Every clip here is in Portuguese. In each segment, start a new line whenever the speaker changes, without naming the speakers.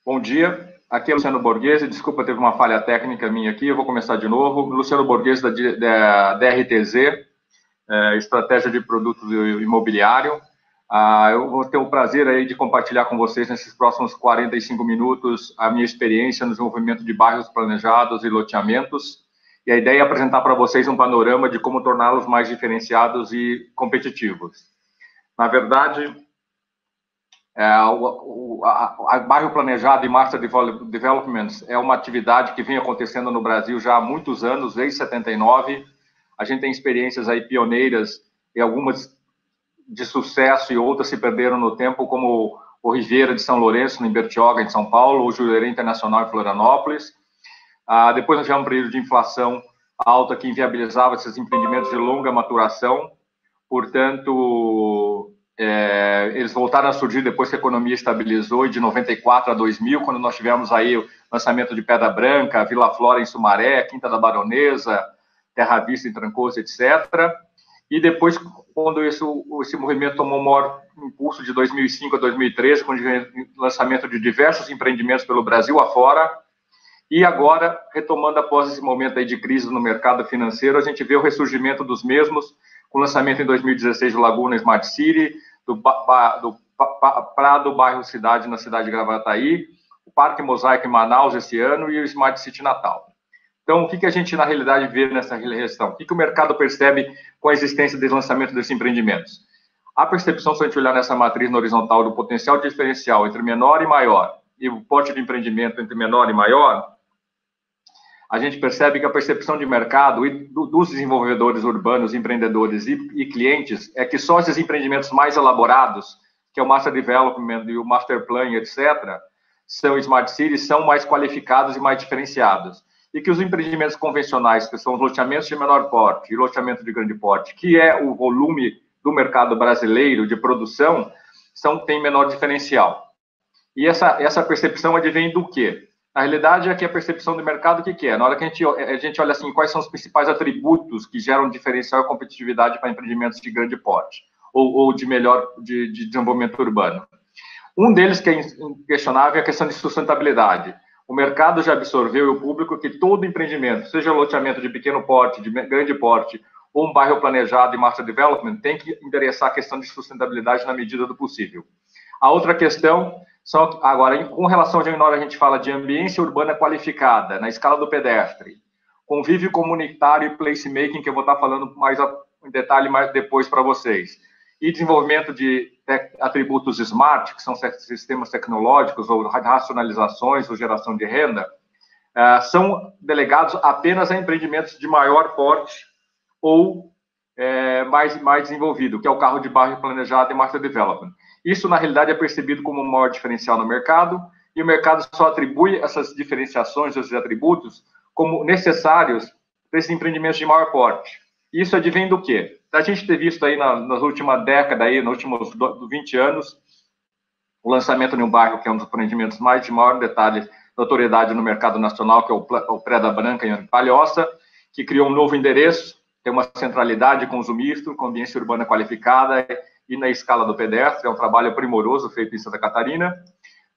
Bom dia, aqui é Luciano Borghese. Desculpa, teve uma falha técnica minha aqui, eu vou começar de novo. Luciano Borghese, da DRTZ, Estratégia de Produto Imobiliário. Eu vou ter o prazer aí de compartilhar com vocês, nesses próximos 45 minutos, a minha experiência no desenvolvimento de bairros planejados e loteamentos. E a ideia é apresentar para vocês um panorama de como torná-los mais diferenciados e competitivos. Na verdade, bairro planejado e Master Development é uma atividade que vem acontecendo no Brasil já há muitos anos, desde 79. A gente tem experiências aí pioneiras, e algumas de sucesso e outras se perderam no tempo, como o Riviera de São Lourenço, no Bertioga, em São Paulo, o Jurerê Internacional em Florianópolis. Depois nós tivemos um período de inflação alta que inviabilizava esses empreendimentos de longa maturação. Portanto, eles voltaram a surgir depois que a economia estabilizou, e de 94 a 2000, quando nós tivemos aí o lançamento de Pedra Branca, Vila Flora em Sumaré, Quinta da Baronesa, Terra Vista em Trancoso, etc. E depois, quando esse movimento tomou um maior impulso, de 2005 a 2013, com o lançamento de diversos empreendimentos pelo Brasil afora. E agora, retomando após esse momento aí de crise no mercado financeiro, a gente vê o ressurgimento dos mesmos, com o lançamento em 2016 do Laguna Smart City, do Prado Bairro Cidade, na cidade de Gravataí, o Parque Mosaico em Manaus esse ano e o Smart City Natal. Então, o que a gente, na realidade, vê nessa questão? O que o mercado percebe com a existência desse lançamento desses empreendimentos? A percepção, se a gente olhar nessa matriz na horizontal, do potencial diferencial entre menor e maior, e o porte de empreendimento entre menor e maior, a gente percebe que a percepção de mercado e dos desenvolvedores urbanos, empreendedores e clientes é que só esses empreendimentos mais elaborados, que é o Master Development e o Master Plan, etc., são Smart Cities, são mais qualificados e mais diferenciados. E que os empreendimentos convencionais, que são os loteamentos de menor porte e loteamento de grande porte, que é o volume do mercado brasileiro de produção, têm menor diferencial. E essa percepção advém do quê? Na realidade, aqui a percepção do mercado, o que é? Na hora que a gente olha assim, quais são os principais atributos que geram diferencial e competitividade para empreendimentos de grande porte ou de desenvolvimento urbano. Um deles que é inquestionável é a questão de sustentabilidade. O mercado já absorveu, e o público, que todo empreendimento, seja loteamento de pequeno porte, de grande porte, ou um bairro planejado e Master Development, tem que endereçar a questão de sustentabilidade na medida do possível. A outra questão, agora, com relação a hora a gente fala de ambiência urbana qualificada, na escala do pedestre, convívio comunitário e placemaking, que eu vou estar falando mais em detalhe mais depois para vocês, e desenvolvimento de atributos smart, que são sistemas tecnológicos, ou racionalizações, ou geração de renda, são delegados apenas a empreendimentos de maior porte ou mais desenvolvido, que é o carro de bairro planejado e Master Development. Isso, na realidade, é percebido como um maior diferencial no mercado, e o mercado só atribui essas diferenciações, esses atributos, como necessários para esses empreendimentos de maior porte. Isso advém do quê? A gente ter visto aí nas últimas décadas, aí, nos últimos 20 anos, o lançamento de um bairro que é um dos empreendimentos mais de maior detalhe, notoriedade no mercado nacional, que é o Pedra Branca, em Palhoça, que criou um novo endereço, tem uma centralidade com uso misto, com ambiência urbana qualificada e na escala do pedestre. É um trabalho primoroso feito em Santa Catarina.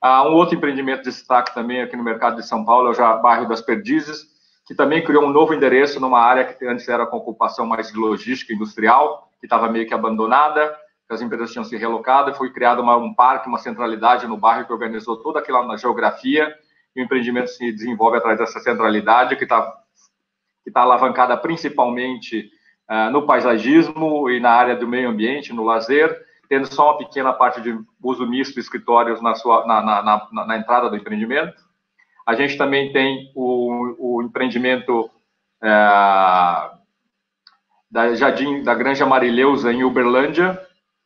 Um outro empreendimento de destaque também aqui no mercado de São Paulo é o bairro das Perdizes, que também criou um novo endereço numa área que antes era com ocupação mais de logística industrial, que estava meio que abandonada, que as empresas tinham se relocado, e foi criado um parque, uma centralidade no bairro que organizou toda aquela geografia, e o empreendimento se desenvolve através dessa centralidade, que está alavancada principalmente no paisagismo e na área do meio ambiente, no lazer, tendo só uma pequena parte de uso misto de escritórios na entrada do empreendimento. A gente também tem o empreendimento da Granja Marileusa, em Uberlândia,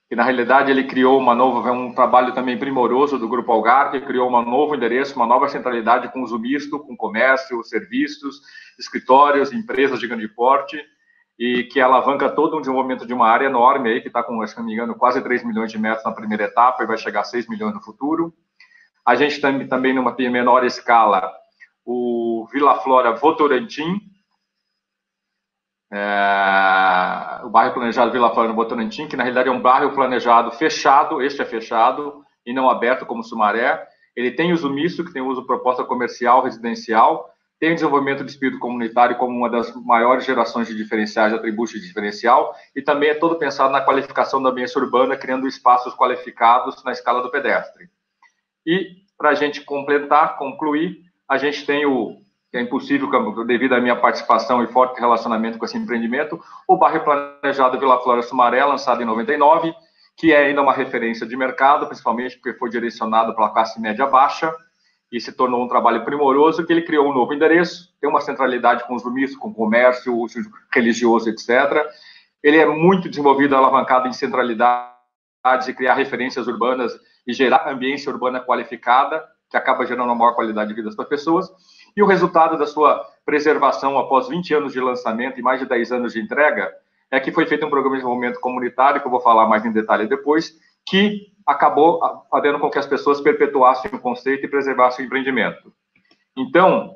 que na realidade ele criou um trabalho também primoroso do Grupo Algar, que criou um novo endereço, uma nova centralidade com uso misto, com comércio, serviços, escritórios, empresas de grande porte, e que alavanca todo um desenvolvimento de uma área enorme aí, que está com, se não me engano, quase 3 milhões de metros na primeira etapa e vai chegar a 6 milhões no futuro. A gente tem também, numa menor escala, o Vila Flora Votorantim, o bairro planejado Vila Flora no Votorantim, que na realidade é um bairro planejado fechado, este é fechado, e não aberto como Sumaré, Ele tem uso misto, que tem uso proposta comercial, residencial, tem o desenvolvimento de espírito comunitário como uma das maiores gerações de diferenciais, de atributos de diferencial, e também é todo pensado na qualificação da ambiência urbana, criando espaços qualificados na escala do pedestre. E, para a gente completar, concluir, a gente tem que é impossível, devido à minha participação e forte relacionamento com esse empreendimento, o bairro planejado Vila Flora Sumaré, lançado em 99, que é ainda uma referência de mercado, principalmente porque foi direcionado para a classe média baixa, e se tornou um trabalho primoroso, que ele criou um novo endereço, tem uma centralidade com uso misto, com comércio, uso religioso, etc. Ele é muito desenvolvido, alavancado em centralidades e criar referências urbanas e gerar ambiência urbana qualificada, que acaba gerando uma maior qualidade de vida para as pessoas. E o resultado da sua preservação após 20 anos de lançamento e mais de 10 anos de entrega é que foi feito um programa de desenvolvimento comunitário, que eu vou falar mais em detalhe depois, que acabou fazendo com que as pessoas perpetuassem o conceito e preservassem o empreendimento. Então,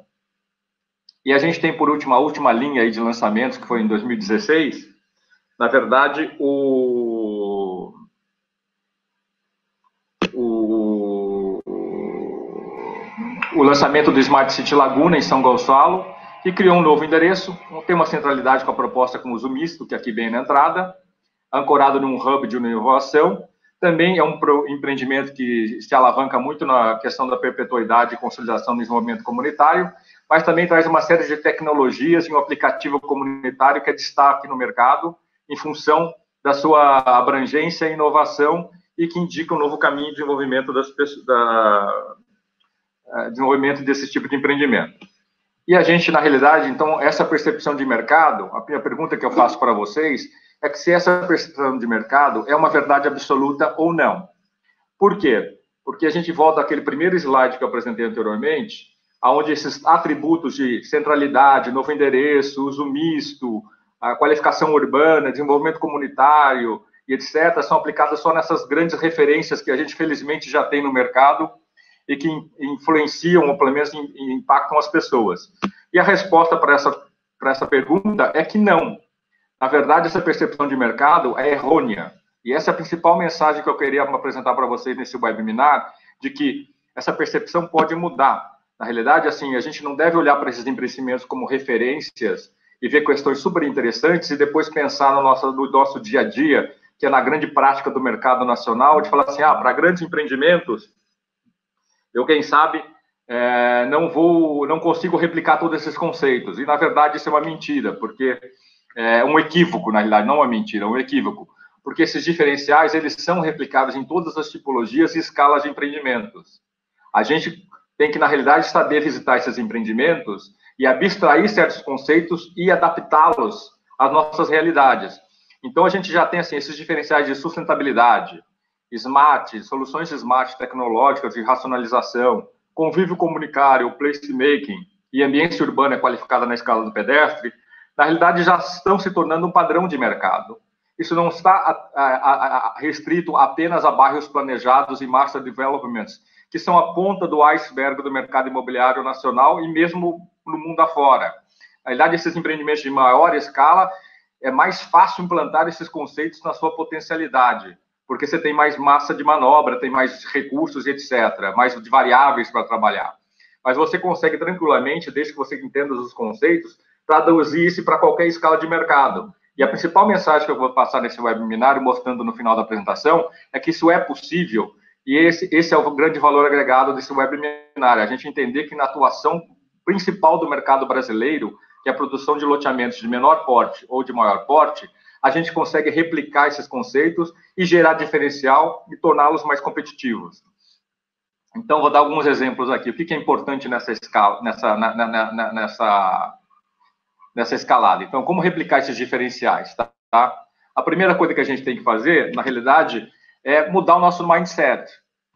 e a gente tem, por último, a última linha aí de lançamentos, que foi em 2016, na verdade, o lançamento do Smart City Laguna, em São Gonçalo, que criou um novo endereço, tem uma centralidade com a proposta com uso misto, que aqui bem na entrada, ancorado num hub de inovação. Também é um empreendimento que se alavanca muito na questão da perpetuidade e consolidação do desenvolvimento comunitário, mas também traz uma série de tecnologias e um aplicativo comunitário que é destaque no mercado, em função da sua abrangência e inovação, e que indica um novo caminho de desenvolvimento desenvolvimento desse tipo de empreendimento. E a gente, na realidade, então, essa percepção de mercado, a minha pergunta que eu faço para vocês é que se essa percepção de mercado é uma verdade absoluta ou não. Por quê? Porque a gente volta àquele primeiro slide que eu apresentei anteriormente, onde esses atributos de centralidade, novo endereço, uso misto, a qualificação urbana, desenvolvimento comunitário e etc., são aplicadas só nessas grandes referências que a gente, felizmente, já tem no mercado e que influenciam, ou pelo menos impactam as pessoas. E a resposta para essa pergunta é que não. Na verdade, essa percepção de mercado é errônea. E essa é a principal mensagem que eu queria apresentar para vocês nesse webinar, de que essa percepção pode mudar. Na realidade, assim, a gente não deve olhar para esses empreendimentos como referências e ver questões super interessantes e depois pensar no nosso dia a dia, que é na grande prática do mercado nacional, de falar assim, para grandes empreendimentos, eu, quem sabe, não consigo replicar todos esses conceitos. E, na verdade, isso é uma mentira, porque é um equívoco, na realidade, não uma mentira, é um equívoco. Porque esses diferenciais, eles são replicáveis em todas as tipologias e escalas de empreendimentos. A gente tem que, na realidade, saber visitar esses empreendimentos e abstrair certos conceitos e adaptá-los às nossas realidades. Então, a gente já tem assim, esses diferenciais de sustentabilidade, smart, soluções smart tecnológicas de racionalização, convívio comunitário, placemaking e ambiência urbana qualificada na escala do pedestre, na realidade já estão se tornando um padrão de mercado. Isso não está restrito apenas a bairros planejados e master developments, que são a ponta do iceberg do mercado imobiliário nacional e mesmo no mundo afora. Na realidade, esses empreendimentos de maior escala, é mais fácil implantar esses conceitos na sua potencialidade, porque você tem mais massa de manobra, tem mais recursos, etc., mais variáveis para trabalhar. Mas você consegue tranquilamente, desde que você entenda os conceitos, traduzir isso para qualquer escala de mercado. E a principal mensagem que eu vou passar nesse webinar, mostrando no final da apresentação, é que isso é possível, e esse é o grande valor agregado desse webinar, a gente entender que na atuação principal do mercado brasileiro, que é a produção de loteamentos de menor porte ou de maior porte, a gente consegue replicar esses conceitos e gerar diferencial e torná-los mais competitivos. Então, vou dar alguns exemplos aqui. O que é importante nessa escala, nessa escalada? Então, como replicar esses diferenciais? Tá? A primeira coisa que a gente tem que fazer, na realidade, é mudar o nosso mindset.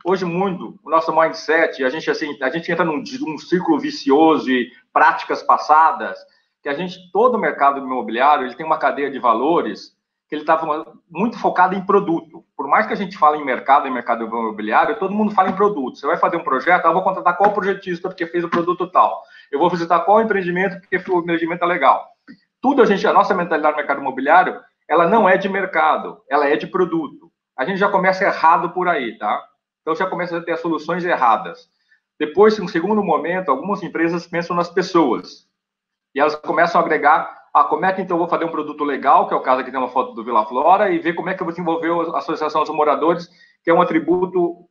Hoje, o nosso mindset, a gente entra num círculo vicioso de práticas passadas, que todo o mercado imobiliário, ele tem uma cadeia de valores que ele estava muito focado em produto. Por mais que a gente fale em mercado imobiliário, todo mundo fala em produto. Você vai fazer um projeto, eu vou contratar qual projetista porque fez o produto tal. Eu vou visitar qual empreendimento porque o empreendimento é legal. A nossa mentalidade do mercado imobiliário, ela não é de mercado, ela é de produto. A gente já começa errado por aí, tá? Então já começa a ter as soluções erradas. Depois, em um segundo momento, algumas empresas pensam nas pessoas. E elas começam a agregar, como é que então eu vou fazer um produto legal, que é o caso aqui tem uma foto do Vila Flora, e ver como é que eu vou desenvolver a associação dos moradores, que é um atributo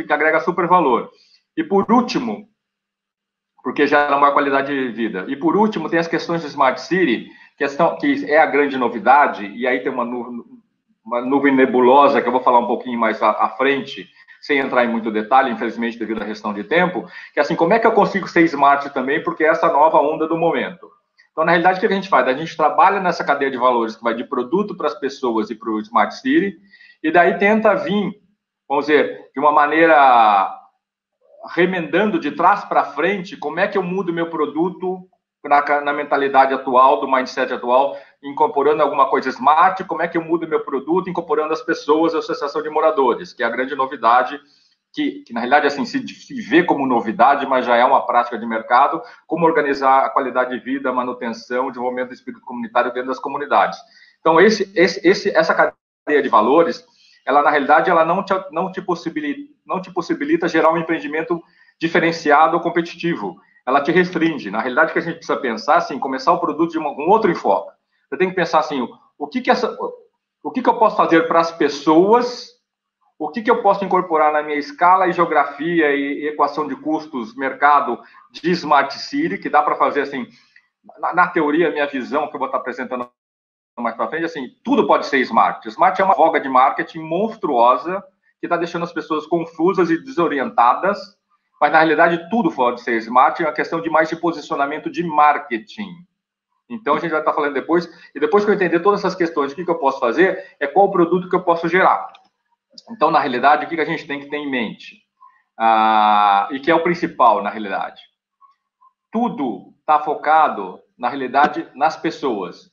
que agrega super valor. E por último, porque gera maior qualidade de vida. E por último, tem as questões de Smart City, que é a grande novidade, e aí tem uma nuvem nebulosa, que eu vou falar um pouquinho mais à frente, sem entrar em muito detalhe, infelizmente, devido à questão de tempo, que é assim, como é que eu consigo ser smart também, porque é essa nova onda do momento. Então, na realidade, o que a gente faz? A gente trabalha nessa cadeia de valores que vai de produto para as pessoas e para o Smart City, e daí tenta vir, vamos dizer, de uma maneira remendando de trás para frente, como é que eu mudo meu produto na mentalidade atual, do mindset atual, incorporando alguma coisa smart, como é que eu mudo meu produto, incorporando as pessoas, a associação de moradores, que é a grande novidade, que na realidade assim, se vê como novidade, mas já é uma prática de mercado, como organizar a qualidade de vida, a manutenção, o desenvolvimento do espírito comunitário dentro das comunidades. Então, essa cadeia de valores, ela na realidade ela não te possibilita gerar um empreendimento diferenciado ou competitivo. Ela te restringe. Na realidade, o que a gente precisa pensar, assim, começar o produto de um outro enfoque. Você tem que pensar assim, o que eu posso fazer para as pessoas, o que eu posso incorporar na minha escala e geografia e equação de custos, mercado de Smart City, que dá para fazer assim, na teoria, minha visão, que eu vou estar apresentando mais para frente, assim, tudo pode ser smart. Smart é uma voga de marketing monstruosa que está deixando as pessoas confusas e desorientadas, mas na realidade tudo pode ser smart, é uma questão de mais de posicionamento de marketing. Então a gente vai estar falando depois, e depois que eu entender todas essas questões, o que eu posso fazer, é qual o produto que eu posso gerar. Então, na realidade, o que a gente tem que ter em mente? E que é o principal, na realidade. Tudo está focado, na realidade, nas pessoas.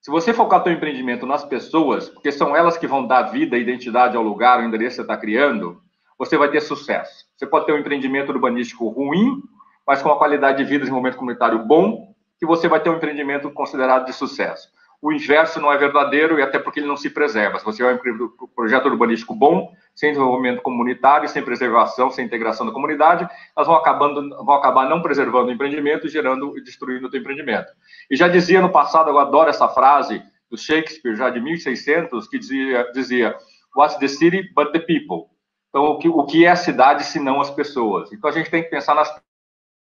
Se você focar seu empreendimento nas pessoas, porque são elas que vão dar vida, identidade ao lugar, ao endereço que você está criando, você vai ter sucesso. Você pode ter um empreendimento urbanístico ruim, mas com uma qualidade de vida e desenvolvimento comunitário bom, que você vai ter um empreendimento considerado de sucesso. O inverso não é verdadeiro, e até porque ele não se preserva. Se você vai um projeto urbanístico bom, sem desenvolvimento comunitário, sem preservação, sem integração da comunidade, elas vão acabar não preservando o empreendimento e destruindo o seu empreendimento. E já dizia no passado, eu adoro essa frase do Shakespeare, já de 1600, que dizia "What's the city but the people?" Então, o que é a cidade se não as pessoas? Então, a gente tem que pensar nas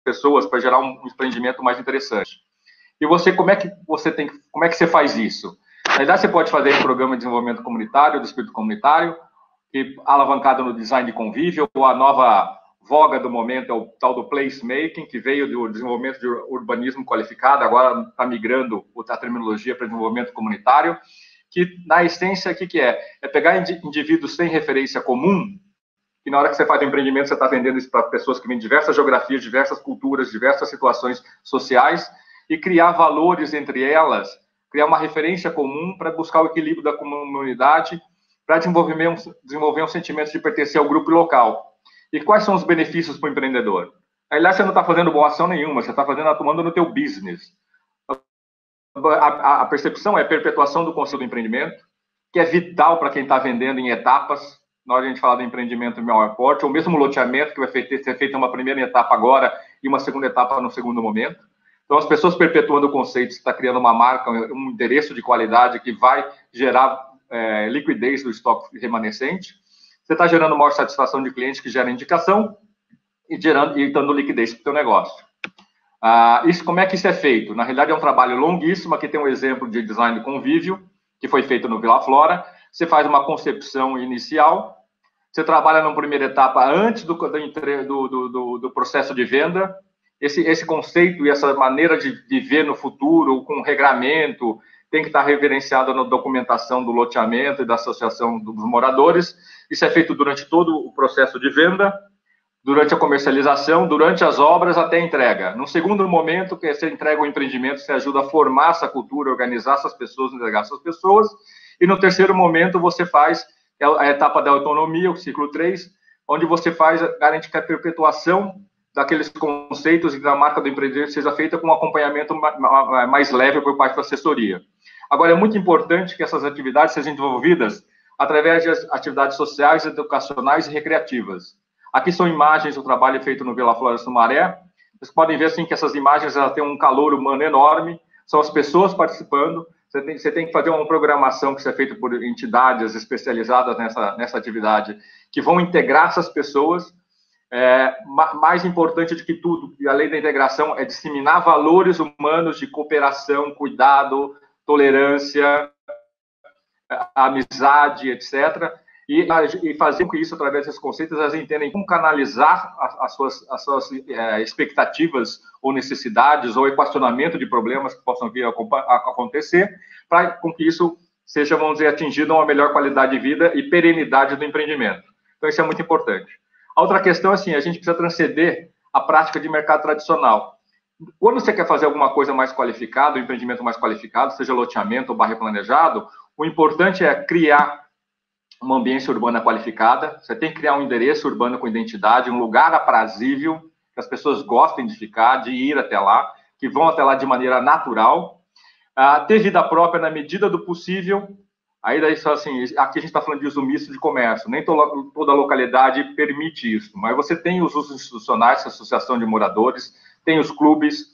pessoas para gerar um empreendimento mais interessante. E você, como é que você faz isso? Na verdade, você pode fazer um programa de desenvolvimento comunitário, do espírito comunitário, que alavancado no design de convívio, ou a nova voga do momento é o tal do placemaking, que veio do desenvolvimento de urbanismo qualificado, agora está migrando a terminologia para desenvolvimento comunitário, que na essência, o que é? É pegar indivíduos sem referência comum, que na hora que você faz o empreendimento, você está vendendo isso para pessoas que vêm de diversas geografias, diversas culturas, diversas situações sociais, e criar valores entre elas, criar uma referência comum para buscar o equilíbrio da comunidade, para desenvolver um sentimento de pertencer ao grupo local. E quais são os benefícios para o empreendedor? Aliás, você não está fazendo boa ação nenhuma, você está atuando no teu business. A percepção é a perpetuação do conceito do empreendimento, que é vital para quem está vendendo em etapas. Na hora de a gente falar do empreendimento em maior porte, ou mesmo loteamento, que vai ser feito uma primeira etapa agora e uma segunda etapa no segundo momento. Então, as pessoas perpetuando o conceito, você está criando uma marca, um endereço de qualidade que vai gerar liquidez do estoque remanescente. Você está gerando maior satisfação de cliente, que gera indicação, e dando liquidez para o seu negócio. Isso, como é que isso é feito? Na realidade, é um trabalho longuíssimo. Aqui tem um exemplo de design de convívio, que foi feito no Vila Flora. Você faz uma concepção inicial, você trabalha numa primeira etapa antes do processo de venda. Esse conceito e essa maneira de ver no futuro, com regramento, tem que estar reverenciado na documentação do loteamento e da associação dos moradores. Isso é feito durante todo o processo de venda, durante a comercialização, durante as obras, até a entrega. No segundo momento, que você entrega o empreendimento, você ajuda a formar essa cultura, organizar essas pessoas, entregar essas pessoas. E no terceiro momento, você faz a etapa da autonomia, o ciclo 3, onde você garante que a perpetuação daqueles conceitos e da marca do empreendedor seja feita com um acompanhamento mais leve por parte da assessoria. Agora, é muito importante que essas atividades sejam desenvolvidas através de atividades sociais, educacionais e recreativas. Aqui são imagens do trabalho feito no Vila Flora Sumaré. Vocês podem ver assim, que essas imagens têm um calor humano enorme, são as pessoas participando. Você tem que fazer uma programação que é feita por entidades especializadas nessa atividade, que vão integrar essas pessoas. Mais importante do que tudo, e além da integração, é disseminar valores humanos de cooperação, cuidado, tolerância, amizade, etc., e fazer com que isso, através desses conceitos, elas entendem como canalizar as suas expectativas ou necessidades ou equacionamento de problemas que possam vir a acontecer, para com que isso seja, vamos dizer, atingido uma melhor qualidade de vida e perenidade do empreendimento. Então, isso é muito importante. A outra questão é assim, a gente precisa transcender a prática de mercado tradicional. Quando você quer fazer alguma coisa mais qualificada, um empreendimento mais qualificado, seja loteamento ou bairro planejado, o importante é criar uma ambiência urbana qualificada. Você tem que criar um endereço urbano com identidade, um lugar aprazível, que as pessoas gostem de ficar, de ir até lá, que vão até lá de maneira natural. Ter vida própria na medida do possível. Aí, daí, assim, aqui a gente está falando de uso misto de comércio. Nem toda localidade permite isso. Mas você tem os usos institucionais, a associação de moradores, tem os clubes,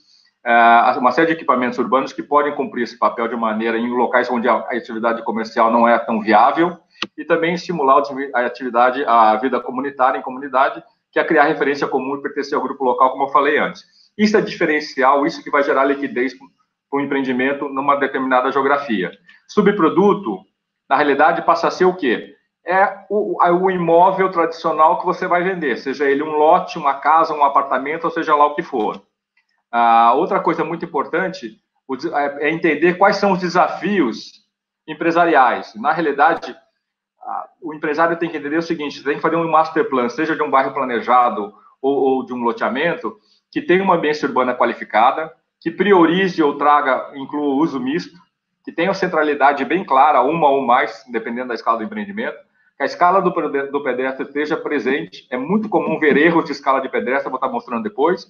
uma série de equipamentos urbanos que podem cumprir esse papel de maneira em locais onde a atividade comercial não é tão viável, e também estimular a atividade, a vida comunitária em comunidade, que é criar referência comum e pertencer ao grupo local, como eu falei antes. Isso é diferencial, isso que vai gerar liquidez para o empreendimento numa determinada geografia. Subproduto, na realidade, passa a ser o quê? É o imóvel tradicional que você vai vender, seja ele um lote, uma casa, um apartamento, ou seja lá o que for. Outra coisa muito importante é entender quais são os desafios empresariais. Na realidade, o empresário tem que entender o seguinte: tem que fazer um master plan, seja de um bairro planejado ou de um loteamento, que tenha uma ambiência urbana qualificada, que priorize ou inclua o uso misto, que tenha uma centralidade bem clara, uma ou mais, dependendo da escala do empreendimento, que a escala do pedestre esteja presente. É muito comum ver erros de escala de pedestre, vou estar mostrando depois.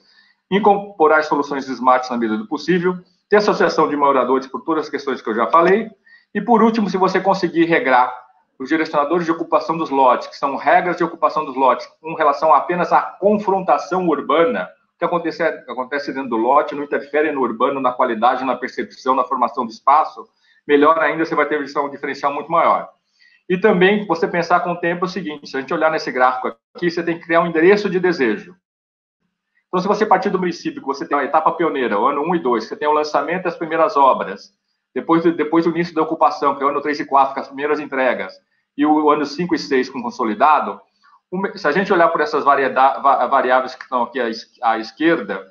Incorporar soluções smart na medida do possível, ter associação de moradores por todas as questões que eu já falei, e por último, se você conseguir regrar os direcionadores de ocupação dos lotes, que são regras de ocupação dos lotes, com relação apenas à confrontação urbana, o que acontece dentro do lote não interfere no urbano, na qualidade, na percepção, na formação do espaço, melhor ainda, você vai ter um diferencial muito maior. E também, você pensar com o tempo o seguinte: se a gente olhar nesse gráfico aqui, você tem que criar um endereço de desejo. Então, se você partir do princípio que você tem a etapa pioneira, o ano 1 e 2, você tem o lançamento das primeiras obras, depois do início da ocupação, que é o ano 3 e 4, com as primeiras entregas, e o ano 5 e 6 com consolidado, se a gente olhar por essas variáveis que estão aqui à esquerda,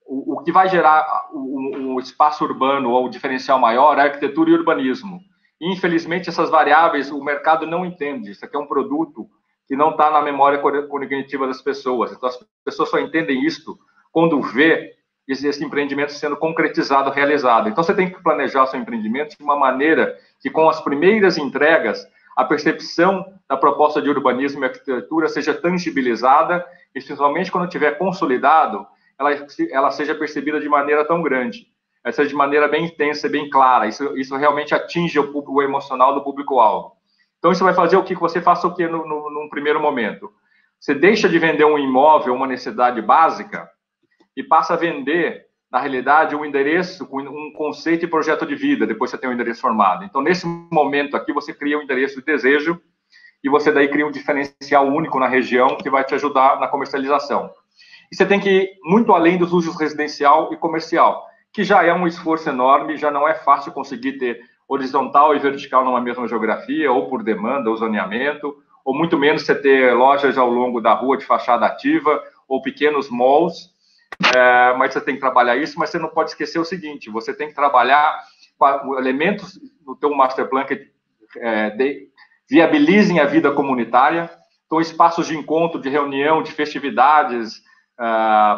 o que vai gerar o espaço urbano ou o diferencial maior é a arquitetura e urbanismo. E, infelizmente, essas variáveis o mercado não entende. Isso aqui é um produto que não está na memória cognitiva das pessoas. Então, as pessoas só entendem isso quando vê esse empreendimento sendo concretizado, realizado. Então, você tem que planejar o seu empreendimento de uma maneira que, com as primeiras entregas, a percepção da proposta de urbanismo e arquitetura seja tangibilizada, e, principalmente quando estiver consolidado, ela seja percebida de maneira tão grande, seja de maneira bem intensa, bem clara. Isso realmente atinge o emocional do público-alvo. Então, isso vai fazer o que você faça o que num primeiro momento? Você deixa de vender um imóvel, uma necessidade básica, e passa a vender, na realidade, um endereço com um conceito e projeto de vida, depois você tem um endereço formado. Então, nesse momento aqui, você cria um endereço de desejo, e você daí cria um diferencial único na região que vai te ajudar na comercialização. E você tem que ir muito além dos usos residencial e comercial, que já é um esforço enorme, já não é fácil conseguir ter horizontal e vertical numa mesma geografia, ou por demanda, ou zoneamento, ou muito menos você ter lojas ao longo da rua de fachada ativa, ou pequenos malls, mas você tem que trabalhar isso, mas você não pode esquecer o seguinte: você tem que trabalhar com elementos no teu master plan que viabilizem a vida comunitária. Então, espaços de encontro, de reunião, de festividades,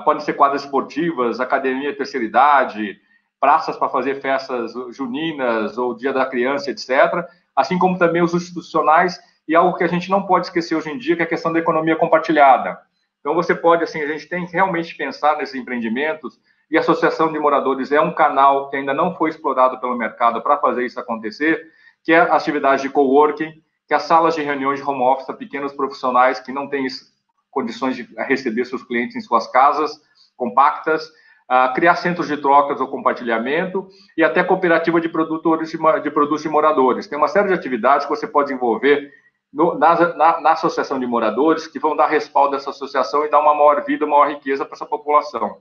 podem ser quadras esportivas, academia de terceira idade, praças para fazer festas juninas ou dia da criança, etc. Assim como também os institucionais, e algo que a gente não pode esquecer hoje em dia, que é a questão da economia compartilhada. Então, você pode, assim, a gente tem que realmente pensar nesses empreendimentos, e a associação de moradores é um canal que ainda não foi explorado pelo mercado para fazer isso acontecer, que é a atividade de coworking, que é as salas de reuniões de home office, pequenos profissionais que não têm condições de receber seus clientes em suas casas compactas, criar centros de trocas ou compartilhamento e até cooperativa de produtores de produtos de moradores. Tem uma série de atividades que você pode envolver na associação de moradores que vão dar respaldo a essa associação e dar uma maior vida, maior riqueza para essa população.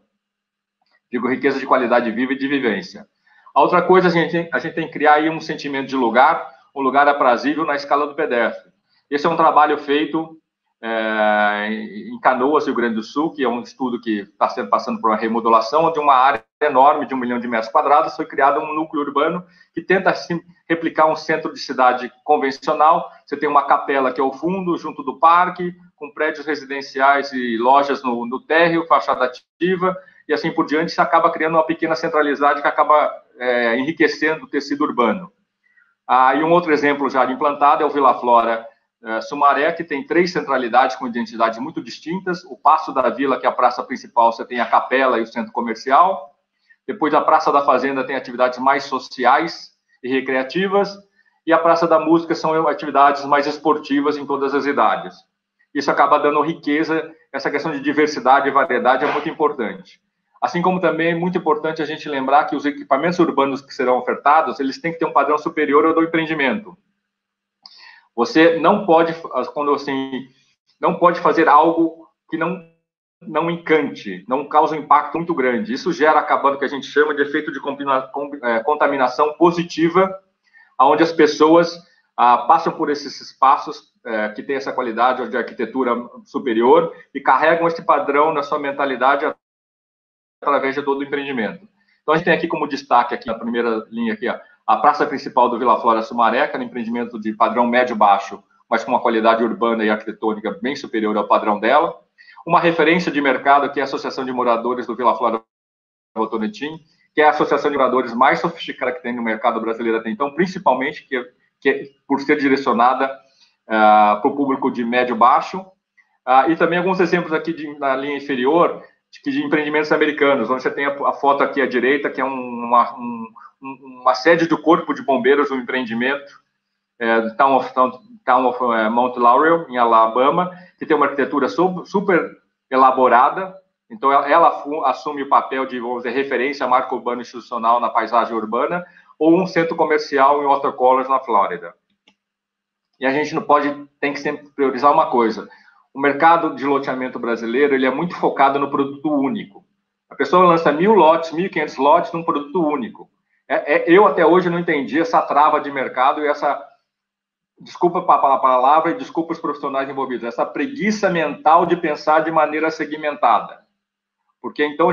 Digo, riqueza de qualidade de vida e de vivência. A outra coisa, a gente tem que criar aí um sentimento de lugar, um lugar aprazível na escala do pedestre. Esse é um trabalho feito em Canoas, Rio Grande do Sul, que é um estudo que está passando por uma remodelação, onde uma área enorme de 1 milhão de metros quadrados foi criada um núcleo urbano que tenta assim, replicar um centro de cidade convencional. Você tem uma capela que é o fundo, junto do parque, com prédios residenciais e lojas no térreo, fachada ativa, e assim por diante, você acaba criando uma pequena centralidade que acaba enriquecendo o tecido urbano. E um outro exemplo já implantado é o Vila Flora Sumaré, que tem 3 centralidades com identidades muito distintas. O Paço da Vila, que é a praça principal, você tem a capela e o centro comercial. Depois, a Praça da Fazenda tem atividades mais sociais e recreativas. E a Praça da Música são atividades mais esportivas em todas as idades. Isso acaba dando riqueza. Essa questão de diversidade e variedade é muito importante. Assim como também é muito importante a gente lembrar que os equipamentos urbanos que serão ofertados, eles têm que ter um padrão superior ao do empreendimento. Você não pode, não pode fazer algo que não encante, não cause um impacto muito grande. Isso gera, acabando o que a gente chama de efeito de contaminação positiva, onde as pessoas passam por esses espaços que têm essa qualidade de arquitetura superior e carregam esse padrão na sua mentalidade através de todo o empreendimento. Então, a gente tem aqui como destaque, aqui na primeira linha, aqui, a praça principal do Vila Flora Sumaré, que é um empreendimento de padrão médio-baixo, mas com uma qualidade urbana e arquitetônica bem superior ao padrão dela. Uma referência de mercado, que é a Associação de Moradores do Vila Flora Votorantim, que é a associação de moradores mais sofisticada que tem no mercado brasileiro até então, principalmente por ser direcionada para o público de médio-baixo. E também alguns exemplos aqui na linha inferior, de empreendimentos americanos, onde você tem a foto aqui à direita, que é uma sede do Corpo de Bombeiros, um empreendimento, Town of Mount Laurel, em Alabama, que tem uma arquitetura super elaborada. Então, ela assume o papel de, vamos dizer, referência à marca urbana institucional na paisagem urbana, ou um centro comercial em Watercolors, na Flórida. E a gente tem que sempre priorizar uma coisa. O mercado de loteamento brasileiro, ele é muito focado no produto único. A pessoa lança 1.000 lotes, 1.500 lotes num produto único. Eu até hoje não entendi essa trava de mercado e essa, desculpa a palavra e desculpa os profissionais envolvidos, essa preguiça mental de pensar de maneira segmentada. Porque então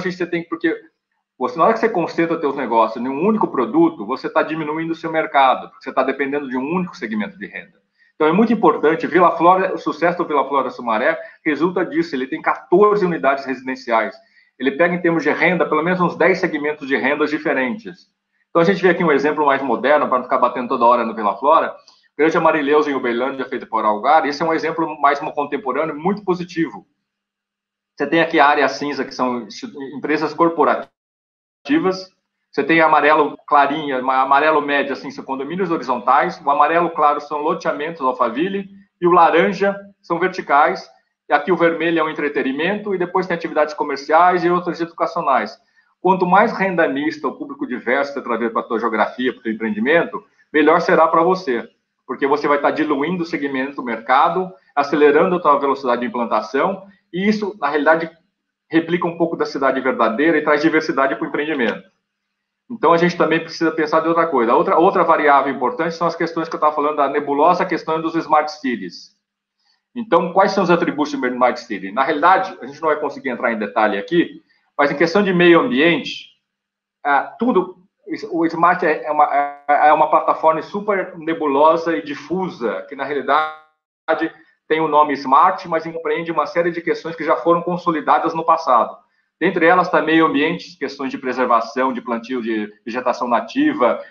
na hora que você concentra seus negócios em um único produto, você está diminuindo o seu mercado, porque você está dependendo de um único segmento de renda. Então, é muito importante, o sucesso do Vila Flora Sumaré resulta disso, ele tem 14 unidades residenciais. Ele pega, em termos de renda, pelo menos uns 10 segmentos de rendas diferentes. Então, a gente vê aqui um exemplo mais moderno, para não ficar batendo toda hora no Vila Flora, o Grande Amarilheusa, em Uberlândia, feito por Algar. Esse é um exemplo mais contemporâneo, muito positivo. Você tem aqui a área cinza, que são empresas corporativas. Você tem amarelo clarinho, amarelo médio, assim, são condomínios horizontais. O amarelo claro são loteamentos Alphaville. E o laranja são verticais. E aqui o vermelho é o entretenimento. E depois tem atividades comerciais e outras educacionais. Quanto mais renda mista, o público diverso você trazer para a tua geografia, para o teu empreendimento, melhor será para você. Porque você vai estar diluindo o segmento do mercado, acelerando a tua velocidade de implantação. E isso, na realidade, replica um pouco da cidade verdadeira e traz diversidade para o empreendimento. Então, a gente também precisa pensar de outra coisa. Outra variável importante são as questões que eu estava falando, da nebulosa questão dos smart cities. Então, quais são os atributos de smart city? Na realidade, a gente não vai conseguir entrar em detalhe aqui, mas em questão de meio ambiente, o smart é uma plataforma super nebulosa e difusa, que na realidade tem o nome smart, mas compreende uma série de questões que já foram consolidadas no passado. Dentre elas está meio ambiente, questões de preservação, de plantio de vegetação nativa,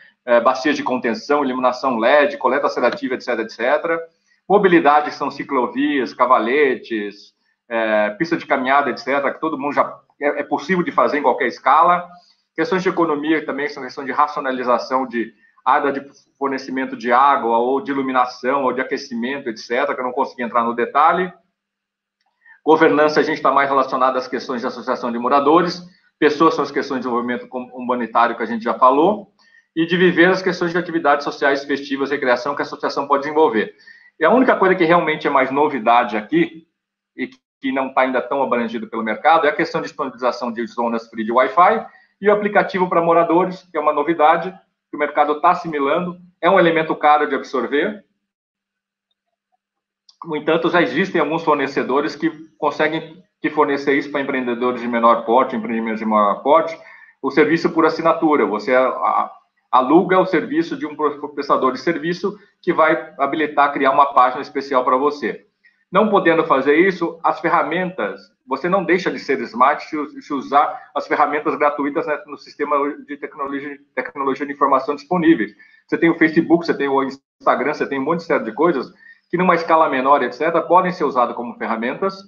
bacias de contenção, iluminação LED, coleta seletiva, etc, etc. Mobilidade, que são ciclovias, cavaletes, pista de caminhada, etc, que todo mundo já é possível de fazer em qualquer escala. Questões de economia, que também são questões de racionalização de área de fornecimento de água, ou de iluminação, ou de aquecimento, etc, que eu não consegui entrar no detalhe. Governança, a gente está mais relacionado às questões de associação de moradores. Pessoas são as questões de desenvolvimento humanitário, que a gente já falou. E de viver as questões de atividades sociais, festivas, recreação, que a associação pode desenvolver. E a única coisa que realmente é mais novidade aqui, e que não está ainda tão abrangido pelo mercado, é a questão de disponibilização de zonas free de Wi-Fi e o aplicativo para moradores, que é uma novidade, que o mercado está assimilando. É um elemento caro de absorver. No entanto, já existem alguns fornecedores que conseguem fornecer isso para empreendedores de menor porte, empreendimentos de maior porte, o serviço por assinatura. Você aluga o serviço de um prestador de serviço que vai habilitar criar uma página especial para você. Não podendo fazer isso, as ferramentas, você não deixa de ser smart se usar as ferramentas gratuitas, né, no sistema de tecnologia de informação disponíveis. Você tem o Facebook, você tem o Instagram, você tem um monte de coisas que numa escala menor, etc., podem ser usadas como ferramentas,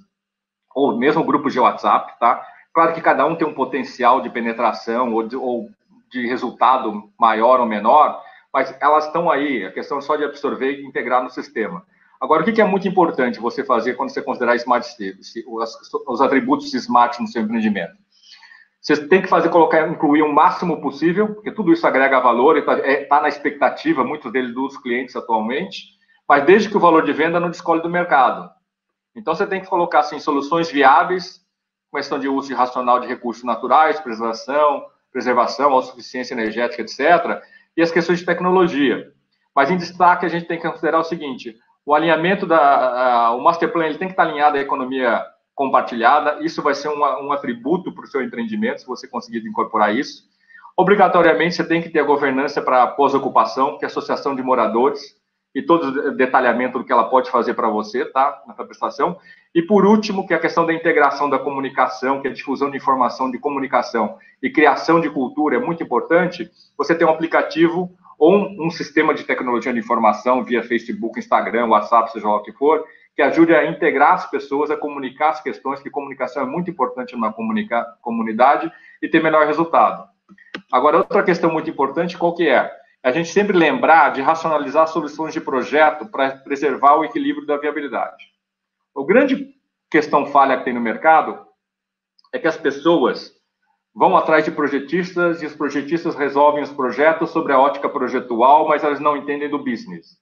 ou mesmo grupos de WhatsApp, tá? Claro que cada um tem um potencial de penetração ou de resultado maior ou menor, mas elas estão aí, a questão é só de absorver e integrar no sistema. Agora, o que é muito importante você fazer quando você considerar smart os atributos smart no seu empreendimento? Você tem que incluir o máximo possível, porque tudo isso agrega valor e está na expectativa, muitos deles, dos clientes atualmente, mas desde que o valor de venda não descole do mercado. Então, você tem que colocar, assim, soluções viáveis, questão de uso racional de recursos naturais, preservação, autossuficiência energética, etc., e as questões de tecnologia. Mas, em destaque, a gente tem que considerar o seguinte: o alinhamento o master plan ele tem que estar alinhado à economia compartilhada. Isso vai ser um atributo para o seu empreendimento, se você conseguir incorporar isso. Obrigatoriamente, você tem que ter a governança para pós-ocupação, que é a associação de moradores, e todo o detalhamento do que ela pode fazer para você, tá? Na prestação. E, por último, que é a questão da integração da comunicação, que é a difusão de informação, de comunicação e criação de cultura é muito importante. Você tem um aplicativo ou um sistema de tecnologia de informação via Facebook, Instagram, WhatsApp, seja lá o que for, que ajude a integrar as pessoas, a comunicar as questões, que comunicação é muito importante numa comunidade e ter melhor resultado. Agora, outra questão muito importante, qual que é? A gente sempre lembrar de racionalizar soluções de projeto para preservar o equilíbrio da viabilidade. A grande questão falha que tem no mercado é que as pessoas vão atrás de projetistas e os projetistas resolvem os projetos sobre a ótica projetual, mas elas não entendem do business.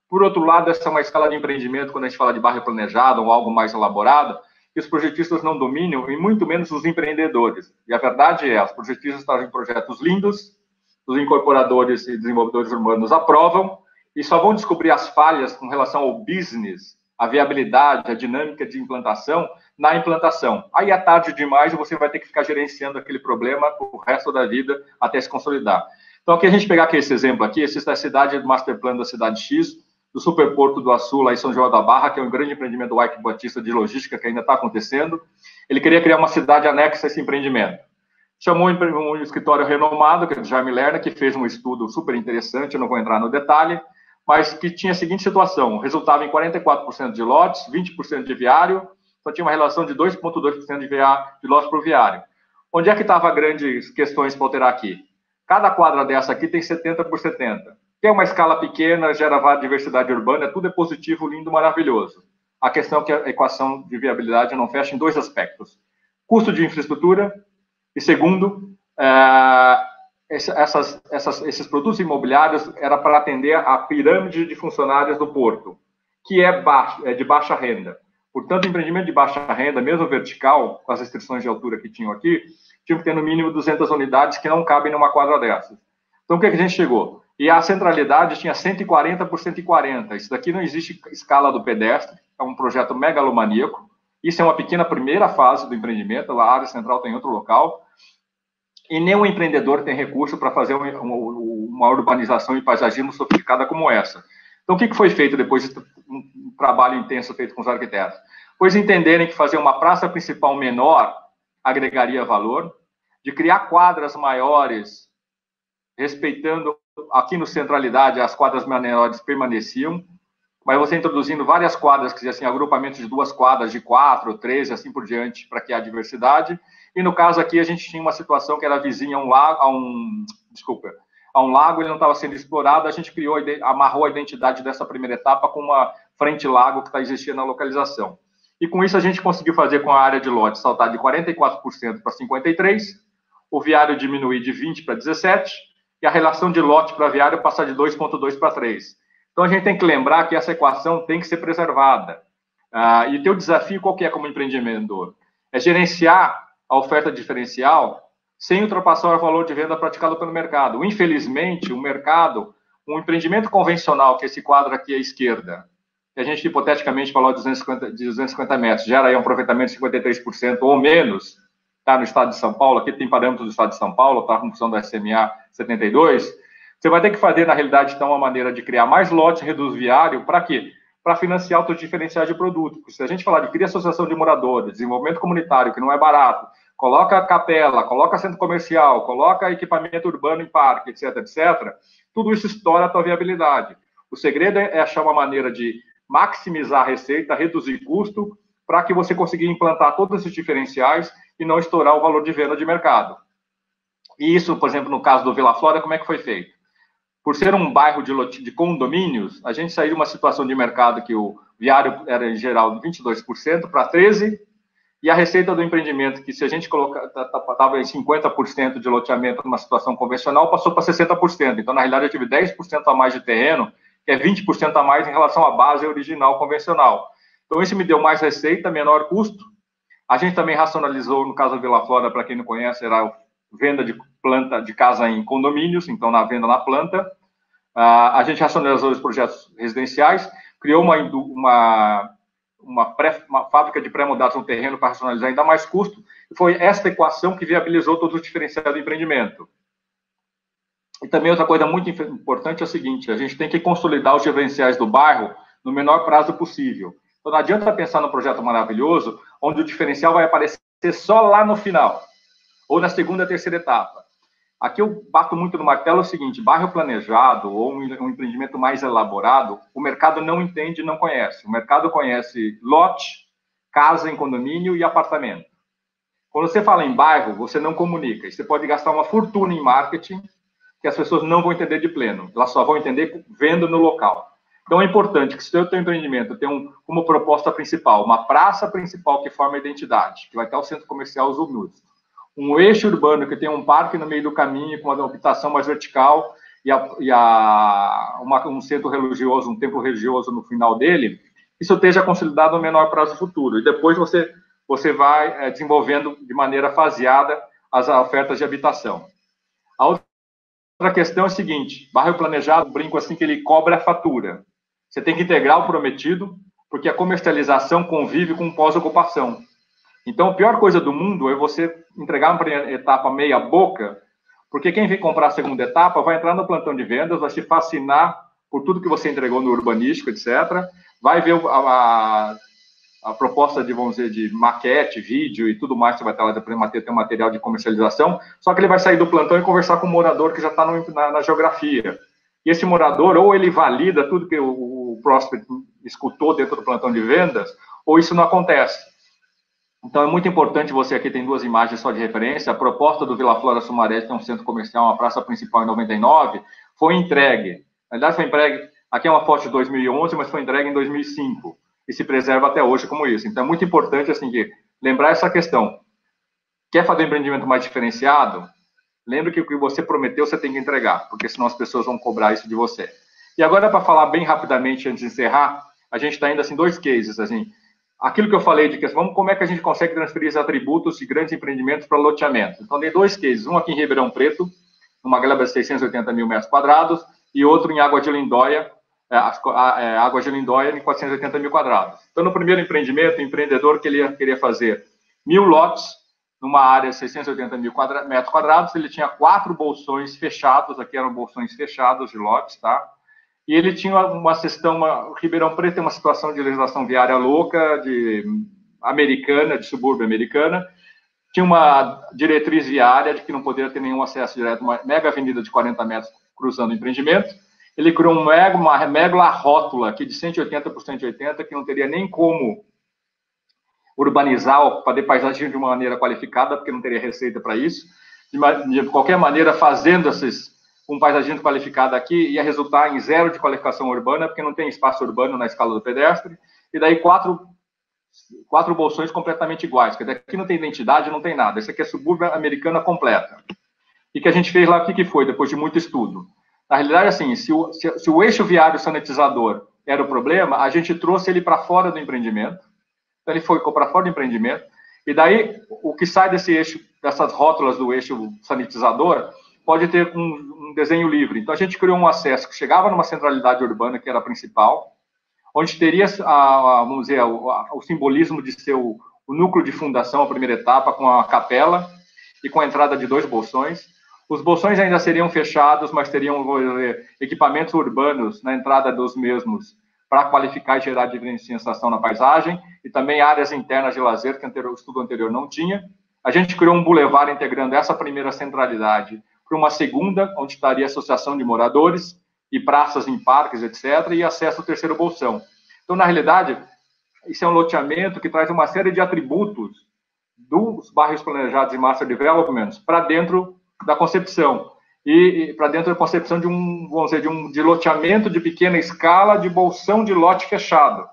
Por outro lado, essa é uma escala de empreendimento, quando a gente fala de bairro planejado ou algo mais elaborado, que os projetistas não dominam, e muito menos os empreendedores. E a verdade é, os projetistas trazem projetos lindos, os incorporadores e desenvolvedores urbanos aprovam e só vão descobrir as falhas com relação ao business, a viabilidade, a dinâmica de implantação, na implantação. Aí é tarde demais e você vai ter que ficar gerenciando aquele problema o resto da vida até se consolidar. Então, aqui a gente pegar aqui esse exemplo aqui, esse é a cidade do Master Plan da cidade X, do Superporto do Açu, lá em São João da Barra, que é um grande empreendimento do Ike Batista de logística que ainda está acontecendo. Ele queria criar uma cidade anexa a esse empreendimento. Chamou um escritório renomado, que é o Jaime Lerner, que fez um estudo super interessante, eu não vou entrar no detalhe, mas que tinha a seguinte situação: resultava em 44% de lotes, 20% de viário, então tinha uma relação de 2,2% de lotes para o viário. Onde é que estavam grandes questões para alterar aqui? Cada quadra dessa aqui tem 70 por 70. Tem uma escala pequena, gera diversidade urbana, tudo é positivo, lindo, maravilhoso. A questão é que a equação de viabilidade não fecha em dois aspectos: custo de infraestrutura, e segundo, esses produtos imobiliários era para atender a pirâmide de funcionários do porto, que é de baixa renda. Portanto, empreendimento de baixa renda, mesmo vertical, com as restrições de altura que tinham aqui, tinha que ter no mínimo 200 unidades que não cabem numa quadra dessas. Então, o que a gente chegou? E a centralidade tinha 140 por 140. Isso daqui não existe escala do pedestre, é um projeto megalomaníaco. Isso é uma pequena primeira fase do empreendimento, a área central tem outro local, e nenhum empreendedor tem recurso para fazer uma urbanização e paisagismo sofisticada como essa. Então, o que foi feito depois de um trabalho intenso feito com os arquitetos? Pois entenderem que fazer uma praça principal menor agregaria valor, de criar quadras maiores, respeitando, aqui no Centralidade, as quadras menores permaneciam, mas você introduzindo várias quadras, que assim, agrupamentos de 2 quadras, de 4, 13, assim por diante, para que há diversidade. E no caso aqui, a gente tinha uma situação que era vizinha a um lago, a um lago, ele não estava sendo explorado, a gente amarrou a identidade dessa primeira etapa com uma frente-lago que existia na localização. E com isso a gente conseguiu fazer com a área de lote saltar de 44% para 53%, o viário diminuir de 20% para 17%, e a relação de lote para viário passar de 2,2 para 3. Então a gente tem que lembrar que essa equação tem que ser preservada. E o teu desafio qual que é como empreendedor? É gerenciar a oferta diferencial sem ultrapassar o valor de venda praticado pelo mercado. Infelizmente, o mercado, um empreendimento convencional, que esse quadro aqui à esquerda, que a gente hipoteticamente falou de 250 metros, gera aí um aproveitamento de 53% ou menos, tá, no estado de São Paulo, aqui tem parâmetros do estado de São Paulo, tá, com função do SMA 72, você vai ter que fazer, na realidade, então, uma maneira de criar mais lotes, reduzir viário, para quê? Para financiar os diferenciais de produto. Porque se a gente falar de criar associação de moradores, desenvolvimento comunitário, que não é barato, coloca capela, coloca centro comercial, coloca equipamento urbano em parque, etc., etc., tudo isso estoura a tua viabilidade. O segredo é achar uma maneira de maximizar a receita, reduzir custo, para que você consiga implantar todos esses diferenciais e não estourar o valor de venda de mercado. E isso, por exemplo, no caso do Vila Flora, como é que foi feito? Por ser um bairro de condomínios, a gente saiu de uma situação de mercado que o viário era, em geral, de 22% para 13%, e a receita do empreendimento, que se a gente estava em 50% de loteamento numa situação convencional, passou para 60%. Então, na realidade, eu tive 10% a mais de terreno, que é 20% a mais em relação à base original convencional. Então, isso me deu mais receita, menor custo. A gente também racionalizou, no caso da Vila Flora, para quem não conhece, era a venda de planta de casa em condomínios, então na venda na planta. A gente racionalizou os projetos residenciais, criou uma fábrica de pré-moldados no terreno para racionalizar ainda mais custo, e foi esta equação que viabilizou todo o diferencial do empreendimento. E também outra coisa muito importante é o seguinte, a gente tem que consolidar os diferenciais do bairro no menor prazo possível. Então não adianta pensar num projeto maravilhoso, onde o diferencial vai aparecer só lá no final, ou na segunda, terceira etapa. Aqui eu bato muito no martelo o seguinte, bairro planejado ou um empreendimento mais elaborado, o mercado não entende e não conhece. O mercado conhece lote, casa em condomínio e apartamento. Quando você fala em bairro, você não comunica. E você pode gastar uma fortuna em marketing que as pessoas não vão entender de pleno. Elas só vão entender vendo no local. Então é importante que se o teu empreendimento tem como proposta principal uma praça principal que forma a identidade, que vai ter o centro comercial Zulmilson, um eixo urbano que tem um parque no meio do caminho com uma habitação mais vertical um centro religioso, um templo religioso no final dele, isso esteja consolidado no menor prazo futuro. E depois você vai desenvolvendo de maneira faseada as ofertas de habitação. A outra questão é a seguinte, bairro planejado, brinco assim, que ele cobra a fatura. Você tem que integrar o prometido, porque a comercialização convive com pós-ocupação. Então, a pior coisa do mundo é você entregar uma etapa meia boca, porque quem vem comprar a segunda etapa vai entrar no plantão de vendas, vai se fascinar por tudo que você entregou no urbanístico, etc. Vai ver a proposta de, vamos dizer, de maquete, vídeo e tudo mais que vai estar lá, ter um material de comercialização, só que ele vai sair do plantão e conversar com o morador que já está na geografia. E esse morador, ou ele valida tudo que o prospect escutou dentro do plantão de vendas, ou isso não acontece. Então, é muito importante, você aqui tem duas imagens só de referência, a proposta do Vila Flora Sumaré, que é um centro comercial, uma praça principal em 99, foi entregue. Na verdade, foi entregue, aqui é uma foto de 2011, mas foi entregue em 2005, e se preserva até hoje como isso. Então, é muito importante, assim, lembrar essa questão. Quer fazer um empreendimento mais diferenciado? Lembre que o que você prometeu, você tem que entregar, porque senão as pessoas vão cobrar isso de você. E agora, para falar bem rapidamente, antes de encerrar, a gente está indo, assim, dois cases, assim, aquilo que eu falei de que como é que a gente consegue transferir os atributos de grandes empreendimentos para loteamento. Então, dei dois cases, um aqui em Ribeirão Preto, numa gleba de 680 mil metros quadrados, e outro em Água de Lindóia, Água de Lindóia, em 480 mil quadrados. Então, no primeiro empreendimento, o empreendedor queria fazer 1.000 lotes, numa área de 680 mil metros quadrados, ele tinha 4 bolsões fechados, aqui eram bolsões fechados de lotes, tá? E ele tinha uma questão, Ribeirão Preto tem uma situação de legislação viária louca, americana, de subúrbio americana, tinha uma diretriz viária de que não poderia ter nenhum acesso direto, uma mega avenida de 40 metros cruzando o empreendimento. Ele criou uma mega rótula aqui de 180 por 180, que não teria nem como urbanizar, fazer paisagem de uma maneira qualificada, porque não teria receita para isso. De qualquer maneira, fazendo um paisagismo qualificado aqui, ia resultar em 0 de qualificação urbana, porque não tem espaço urbano na escala do pedestre, e daí 4 4 bolsões completamente iguais. Quer dizer, aqui não tem identidade, não tem nada. Esse aqui é subúrbia americana completa. E que a gente fez lá, o que foi, depois de muito estudo? Na realidade, assim, se o eixo viário sanitizador era o problema, a gente trouxe ele para fora do empreendimento. Então, ele ficou para fora do empreendimento. E daí, o que sai desse eixo, dessas rótulas do eixo sanitizador, pode ter um desenho livre. Então, a gente criou um acesso que chegava numa centralidade urbana, que era a principal, onde teria, vamos dizer, o simbolismo de ser o núcleo de fundação, a primeira etapa, com a capela e com a entrada de 2 bolsões. Os bolsões ainda seriam fechados, mas teriam, vou dizer, equipamentos urbanos na entrada dos mesmos para qualificar e gerar diferenciação na paisagem, e também áreas internas de lazer, que o estudo anterior não tinha. A gente criou um bulevar integrando essa primeira centralidade para uma segunda, onde estaria a associação de moradores, e praças em parques, etc., e acesso ao terceiro bolsão. Então, na realidade, isso é um loteamento que traz uma série de atributos dos bairros planejados em Master Developments para dentro da concepção, e para dentro da concepção de vamos dizer, de loteamento de pequena escala, de bolsão de lote fechado.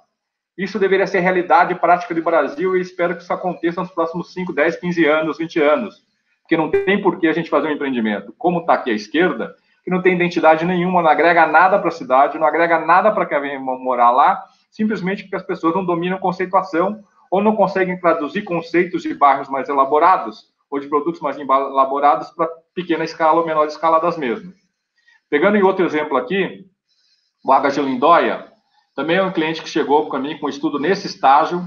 Isso deveria ser realidade prática do Brasil, e espero que isso aconteça nos próximos 5, 10, 15 anos, 20 anos, porque não tem por que a gente fazer um empreendimento, como está aqui à esquerda, que não tem identidade nenhuma, não agrega nada para a cidade, não agrega nada para quem vem morar lá, simplesmente porque as pessoas não dominam conceituação ou não conseguem traduzir conceitos de bairros mais elaborados ou de produtos mais elaborados para pequena escala ou menor escala das mesmas. Pegando em outro exemplo aqui, o HG Lindóia, também é um cliente que chegou para mim com um estudo nesse estágio,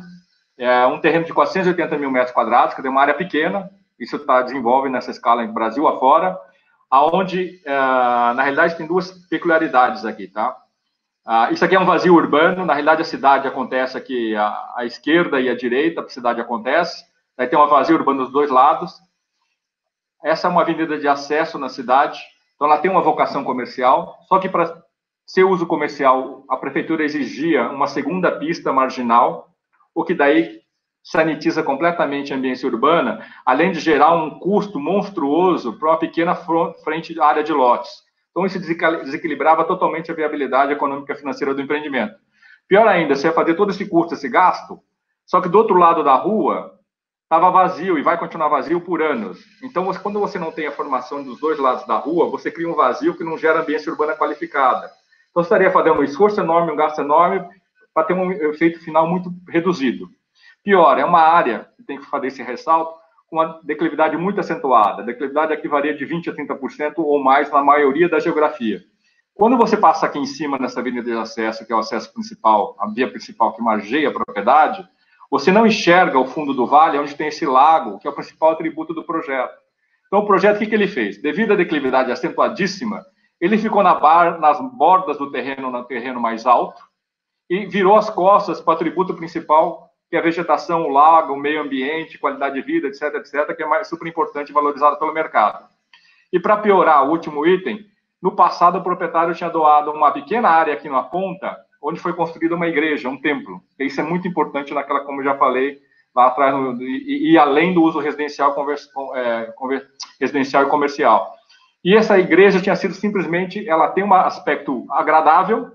um terreno de 480 mil metros quadrados, que é uma área pequena, isso desenvolve nessa escala em Brasil afora, aonde, na realidade, tem 2 peculiaridades aqui, tá? Isso aqui é um vazio urbano, na realidade a cidade acontece aqui à esquerda e à direita, a cidade acontece, aí tem um vazio urbano dos 2 lados. Essa é uma avenida de acesso na cidade, então ela tem uma vocação comercial, só que para ser uso comercial, a prefeitura exigia uma segunda pista marginal, o que daí sanitiza completamente a ambiência urbana, além de gerar um custo monstruoso para uma pequena área de lotes. Então, isso desequilibrava totalmente a viabilidade econômica e financeira do empreendimento. Pior ainda, você ia fazer todo esse custo, esse gasto, só que do outro lado da rua estava vazio e vai continuar vazio por anos. Então, quando você não tem a formação dos 2 lados da rua, você cria um vazio que não gera ambiência urbana qualificada. Então, você estaria fazendo um esforço enorme, um gasto enorme, para ter um efeito final muito reduzido. Pior, é uma área, tem que fazer esse ressalto, com uma declividade muito acentuada. A declividade aqui varia de 20% a 30% ou mais na maioria da geografia. Quando você passa aqui em cima nessa avenida de acesso, que é o acesso principal, a via principal que margeia a propriedade, você não enxerga o fundo do vale, onde tem esse lago, que é o principal atributo do projeto. Então, o projeto, o que ele fez? Devido à declividade acentuadíssima, ele ficou nas bordas do terreno, no terreno mais alto, e virou as costas para o atributo principal, que é a vegetação, o lago, o meio ambiente, qualidade de vida, etc., etc., que é super importante e valorizado pelo mercado. E para piorar, o último item, no passado o proprietário tinha doado uma pequena área aqui na ponta, onde foi construída uma igreja, um templo. E isso é muito importante naquela, como eu já falei, lá atrás, e além do uso residencial, residencial e comercial. E essa igreja tinha sido simplesmente, ela tem um aspecto agradável,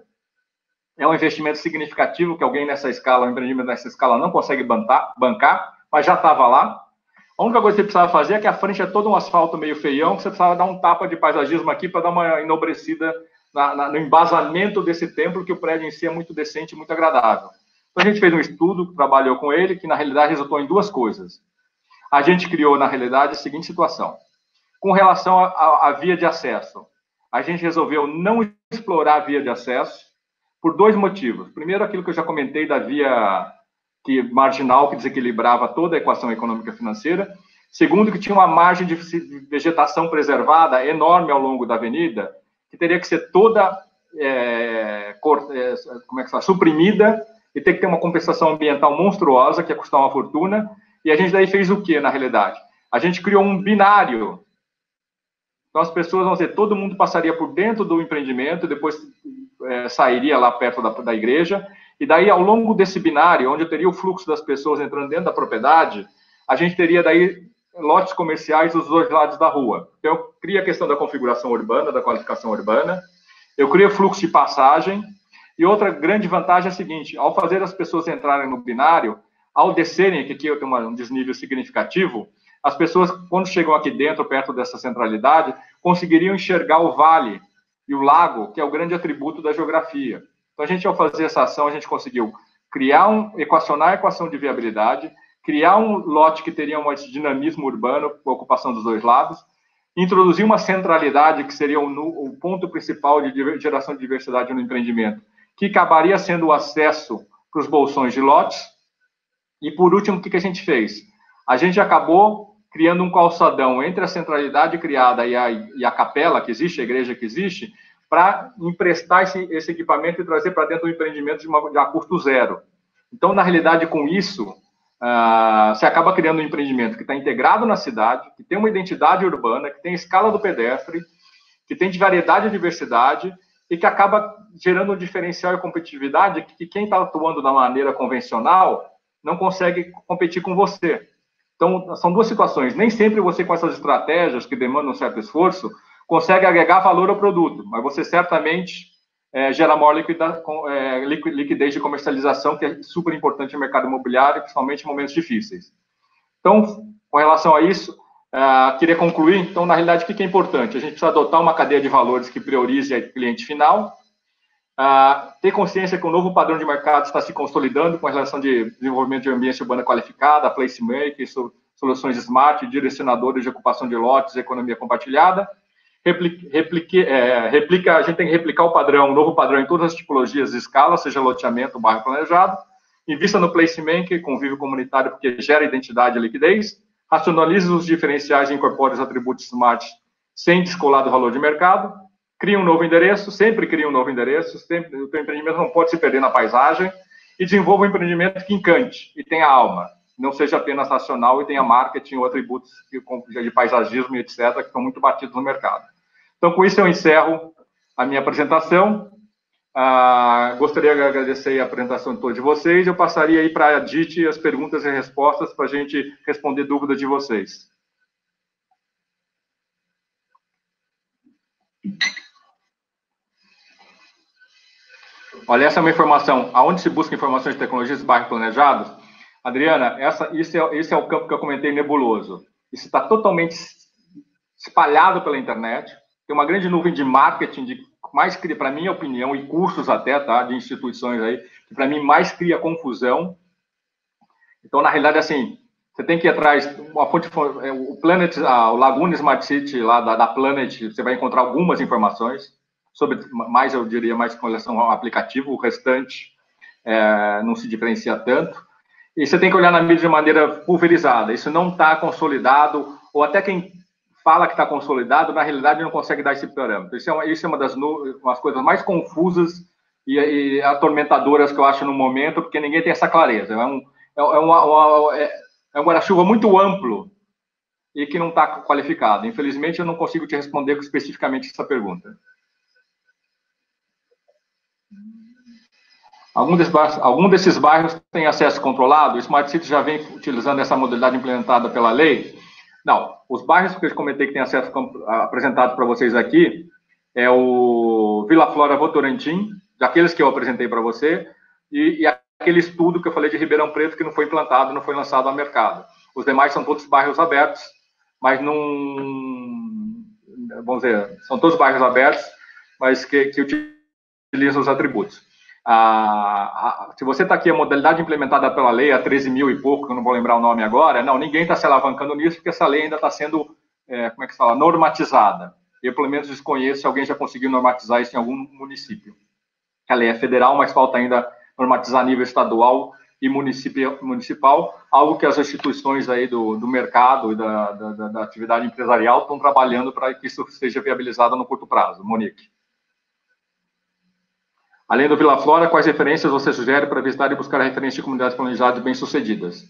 é um investimento significativo que alguém nessa escala, um empreendimento nessa escala não consegue bancar, mas já estava lá. A única coisa que você precisava fazer é que a frente é todo um asfalto meio feião, que você precisava dar um tapa de paisagismo aqui para dar uma enobrecida no embasamento desse templo, que o prédio em si é muito decente, muito agradável. Então, a gente fez um estudo, trabalhou com ele, que na realidade resultou em 2 coisas. A gente criou, na realidade, a seguinte situação. Com relação à via de acesso, a gente resolveu não explorar a via de acesso por 2 motivos. Primeiro, aquilo que eu já comentei da via marginal que desequilibrava toda a equação econômica e financeira. Segundo, que tinha uma margem de vegetação preservada enorme ao longo da avenida, que teria que ser toda suprimida e ter que ter uma compensação ambiental monstruosa, que ia custar uma fortuna. E a gente daí fez o quê, na realidade? A gente criou um binário. Então, as pessoas, vão dizer, todo mundo passaria por dentro do empreendimento, depois sairia lá perto da igreja, e daí, ao longo desse binário, onde eu teria o fluxo das pessoas entrando dentro da propriedade, a gente teria daí lotes comerciais dos 2 lados da rua. Então, eu crio a questão da configuração urbana, da qualificação urbana, eu crio fluxo de passagem, e outra grande vantagem é a seguinte, ao fazer as pessoas entrarem no binário, ao descerem, que aqui eu tenho um desnível significativo, as pessoas, quando chegam aqui dentro, perto dessa centralidade, conseguiriam enxergar o vale e o lago, que é o grande atributo da geografia. Então, a gente, ao fazer essa ação, a gente conseguiu equacionar a equação de viabilidade, criar um lote que teria um dinamismo urbano, com a ocupação dos dois lados, introduzir uma centralidade, que seria o ponto principal de geração de diversidade no empreendimento, que acabaria sendo o acesso para os bolsões de lotes. E, por último, o que a gente fez? A gente acabou criando um calçadão entre a centralidade criada e a capela que existe, a igreja que existe, para emprestar esse equipamento e trazer para dentro do empreendimento a custo zero. Então, na realidade, com isso, você acaba criando um empreendimento que está integrado na cidade, que tem uma identidade urbana, que tem escala do pedestre, que tem de variedade e diversidade, e que acaba gerando um diferencial e competitividade que quem está atuando da maneira convencional não consegue competir com você. Então, são duas situações. Nem sempre você, com essas estratégias que demandam um certo esforço, consegue agregar valor ao produto, mas você certamente gera maior liquidez de comercialização, que é super importante no mercado imobiliário, principalmente em momentos difíceis. Então, com relação a isso, queria concluir. Então, na realidade, o que é importante? A gente precisa adotar uma cadeia de valores que priorize o cliente final, ter consciência que o novo padrão de mercado está se consolidando com a relação de desenvolvimento de ambiente urbana qualificada, placemaking, soluções smart, direcionadores de ocupação de lotes, economia compartilhada. A gente tem que replicar o novo padrão em todas as tipologias e escalas, seja loteamento, bairro planejado. Invista no placemaking, convívio comunitário, porque gera identidade e liquidez. Racionalize os diferenciais e incorpore os atributos smart sem descolar do valor de mercado. Cria um novo endereço, sempre cria um novo endereço, sempre, o teu empreendimento não pode se perder na paisagem, e desenvolva um empreendimento que encante e tenha alma, não seja apenas racional e tenha marketing ou atributos de paisagismo e etc., que estão muito batidos no mercado. Então, com isso eu encerro a minha apresentação. Gostaria de agradecer a apresentação de todos vocês. Eu passaria aí para a Dite as perguntas e respostas para a gente responder dúvidas de vocês. Olha, essa é uma informação. Aonde se busca informações de tecnologias de bairros planejados? Adriana, esse é o campo que eu comentei nebuloso. Isso está totalmente espalhado pela internet. Tem uma grande nuvem de marketing, mais cria, para minha opinião, e cursos até, tá, de instituições aí, que para mim mais cria confusão. Então, na realidade, assim, você tem que ir atrás, uma fonte, o Planet, o Laguna Smart City lá da Planet, você vai encontrar algumas informações sobre, eu diria, mais com relação ao aplicativo, o restante não se diferencia tanto. E você tem que olhar na mídia de maneira pulverizada. Isso não está consolidado, ou até quem fala que está consolidado, na realidade não consegue dar esse parâmetro. Isso é uma das umas coisas mais confusas e atormentadoras que eu acho no momento, porque ninguém tem essa clareza. É um guarda-chuva muito amplo e que não está qualificado. Infelizmente, eu não consigo te responder especificamente essa pergunta. Algum desses bairros tem acesso controlado? O Smart City já vem utilizando essa modalidade implementada pela lei? Não. Os bairros que eu comentei que tem acesso apresentado para vocês aqui é o Vila Flora Votorantim, daqueles que eu apresentei para você, e aquele estudo que eu falei de Ribeirão Preto que não foi implantado, não foi lançado ao mercado. Os demais são todos bairros abertos, mas não... Vamos dizer, são todos bairros abertos, mas que utilizam os atributos. Se você está aqui, a modalidade implementada pela lei, a 13 mil e pouco, que eu não vou lembrar o nome agora, não, ninguém está se alavancando nisso, porque essa lei ainda está sendo, como é que se fala, normatizada. Eu, pelo menos, desconheço se alguém já conseguiu normatizar isso em algum município. A lei é federal, mas falta ainda normatizar a nível estadual e municipal, algo que as instituições aí do mercado e da atividade empresarial estão trabalhando para que isso seja viabilizado no curto prazo. Monique. Além do Vila Flora, quais referências você sugere para visitar e buscar a referência de comunidades planejadas bem-sucedidas?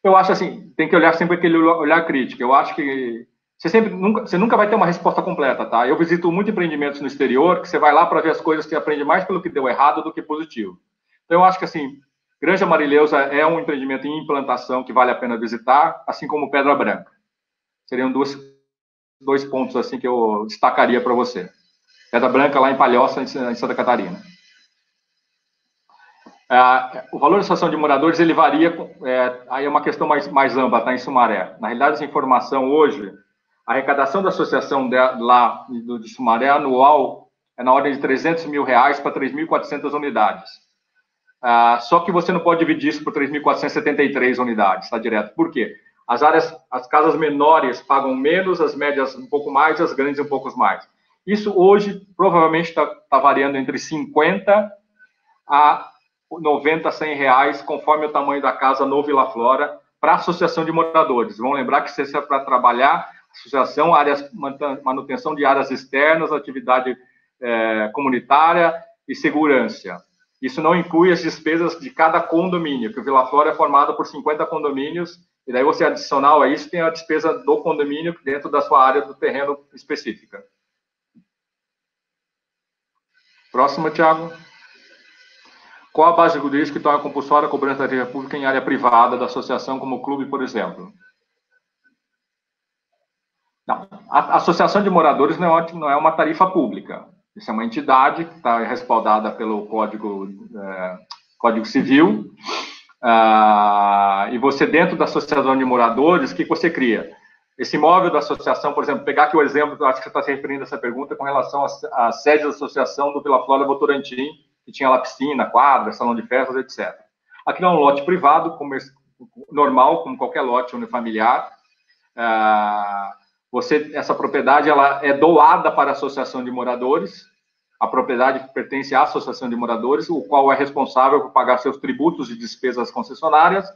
Eu acho assim, tem que olhar sempre aquele olhar crítico. Eu acho que você nunca vai ter uma resposta completa, tá? Eu visito muitos empreendimentos no exterior, que você vai lá para ver as coisas que aprende mais pelo que deu errado do que positivo. Então, eu acho que, assim, Granja Marileusa é um empreendimento em implantação que vale a pena visitar, assim como Pedra Branca. Seriam dois pontos, assim, que eu destacaria para você. Pedra Branca, lá em Palhoça, em Santa Catarina. O valor da associação de moradores, ele varia, aí é uma questão mais ampla, tá, em Sumaré. Na realidade, essa informação hoje, a arrecadação da associação lá de Sumaré anual é na ordem de R$300 mil para 3.400 unidades. Só que você não pode dividir isso por 3.473 unidades, está direto. Por quê? As casas menores pagam menos, as médias um pouco mais, as grandes um pouco mais. Isso hoje provavelmente está variando entre 50 a 90, 100 reais, conforme o tamanho da casa no Vila Flora, para a associação de moradores. Vão lembrar que isso é para trabalhar associação, manutenção de áreas externas, atividade comunitária e segurança. Isso não inclui as despesas de cada condomínio, que o Vila Flora é formado por 50 condomínios, e daí você adicional a isso tem a despesa do condomínio dentro da sua área do terreno específica. Próximo, Tiago. Qual a base jurídica que torna compulsória a cobrança da dívida pública em área privada da associação, como o clube, por exemplo? Não, a associação de moradores não é uma tarifa pública. Isso é uma entidade que está respaldada pelo Código Civil. E você, dentro da associação de moradores, o que você cria? Esse imóvel da associação, por exemplo, pegar aqui o exemplo, acho que você está se referindo a essa pergunta com relação à sede da associação do Vila Flora Votorantim, que tinha lá piscina, quadra, salão de festas, etc. Aqui é um lote privado, normal, como qualquer lote unifamiliar. Essa propriedade ela é doada para a associação de moradores. A propriedade pertence à associação de moradores, o qual é responsável por pagar seus tributos e despesas concessionárias,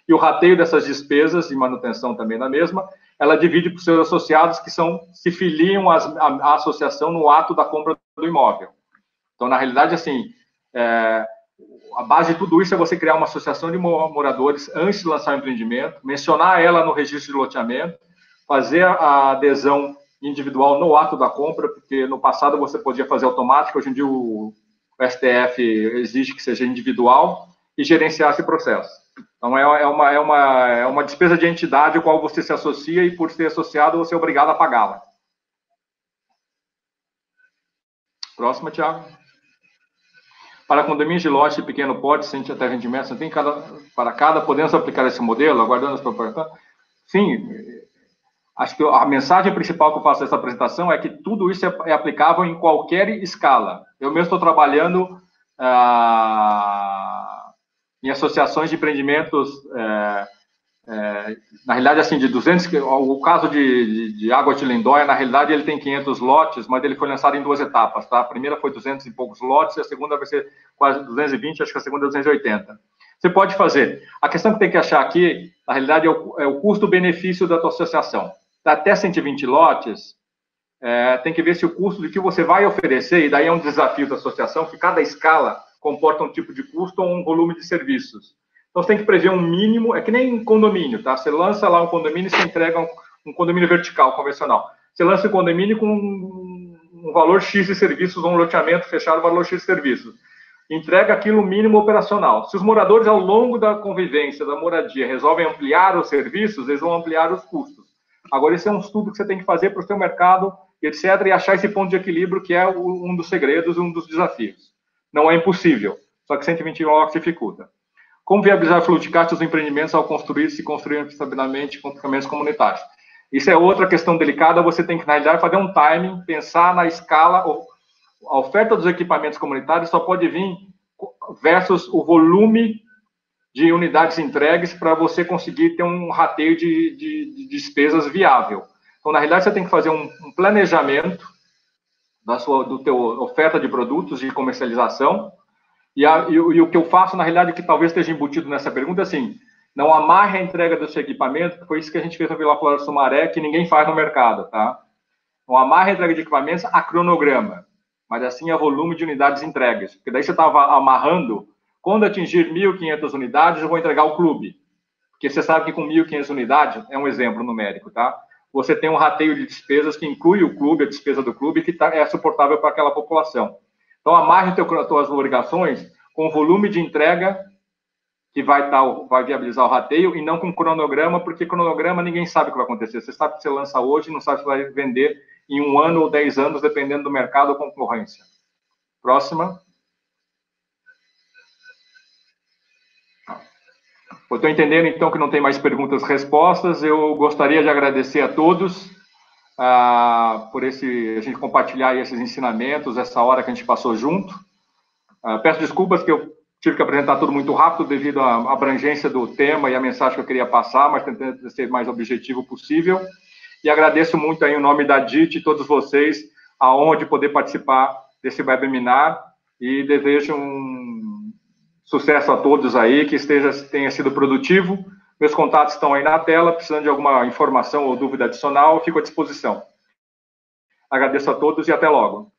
e o rateio dessas despesas e manutenção também da mesma, ela divide para os seus associados que se filiam à associação no ato da compra do imóvel. Então, na realidade, assim, a base de tudo isso é você criar uma associação de moradores antes de lançar o empreendimento, mencionar ela no registro de loteamento, fazer a adesão individual no ato da compra, porque no passado você podia fazer automático, hoje em dia o STF exige que seja individual e gerenciar esse processo. Então, é uma despesa de entidade a qual você se associa e, por ser associado, você é obrigado a pagá-la. Próxima, Tiago. Para condomínios de lote de pequeno porte, sem até rendimentos, tem para cada, podemos aplicar esse modelo, aguardando as proporções? Sim, acho que a mensagem principal que eu faço dessa apresentação é que tudo isso é aplicável em qualquer escala. Eu mesmo estou trabalhando em associações de empreendimentos, na realidade, assim, de 200, o caso de Água de Lindóia, na realidade, ele tem 500 lotes, mas ele foi lançado em 2 etapas, tá? A primeira foi 200 e poucos lotes, e a segunda vai ser quase 220, acho que a segunda é 280. Você pode fazer. A questão que tem que achar aqui, na realidade, é o custo-benefício da tua associação. Até 120 lotes, tem que ver se o custo de que você vai oferecer, e daí é um desafio da associação, que cada escala comporta um tipo de custo ou um volume de serviços. Então, você tem que prever um mínimo, é que nem condomínio, tá? Você lança lá um condomínio e você entrega um condomínio vertical, convencional. Você lança um condomínio com um valor X de serviços, ou um loteamento fechado, valor X de serviços. Entrega aquilo mínimo operacional. Se os moradores, ao longo da convivência, da moradia, resolvem ampliar os serviços, eles vão ampliar os custos. Agora, esse é um estudo que você tem que fazer para o seu mercado, etc., e achar esse ponto de equilíbrio, que é um dos segredos, um dos desafios. Não é impossível, só que 120 lotes dificulta. Como viabilizar o fluxo de caixa dos empreendimentos ao construir-se e construir estabilmente com equipamentos comunitários? Isso é outra questão delicada, você tem que, na realidade, fazer um timing, pensar na escala, a oferta dos equipamentos comunitários só pode vir versus o volume de unidades entregues para você conseguir ter um rateio de despesas viável. Então, na realidade, você tem que fazer um planejamento do teu oferta de produtos de comercialização, e o que eu faço, na realidade, que talvez esteja embutido nessa pergunta, é assim, não amarre a entrega do seu equipamento, que foi isso que a gente fez no Vila Flora do Sumaré, que ninguém faz no mercado, tá? Não amarre a entrega de equipamentos a cronograma, mas assim a volume de unidades entregues, porque daí você estava amarrando, quando atingir 1.500 unidades, eu vou entregar o clube, porque você sabe que com 1.500 unidades, é um exemplo numérico, tá? Você tem um rateio de despesas que inclui o clube, a despesa do clube, que é suportável para aquela população. Então, amarre as tuas obrigações com o volume de entrega que vai viabilizar o rateio e não com cronograma, porque cronograma ninguém sabe o que vai acontecer. Você sabe que você lança hoje, não sabe se vai vender em 1 ano ou 10 anos, dependendo do mercado ou concorrência. Próxima. Eu estou entendendo, então, que não tem mais perguntas e respostas. Eu gostaria de agradecer a todos por a gente compartilhar esses ensinamentos, essa hora que a gente passou junto. Peço desculpas que eu tive que apresentar tudo muito rápido devido à abrangência do tema e à mensagem que eu queria passar, mas tentando ser mais objetivo possível. E agradeço muito aí, em nome da DIT e todos vocês, a honra de poder participar desse webinar e desejo um sucesso a todos aí, que tenha sido produtivo. Meus contatos estão aí na tela, precisando de alguma informação ou dúvida adicional, eu fico à disposição. Agradeço a todos e até logo.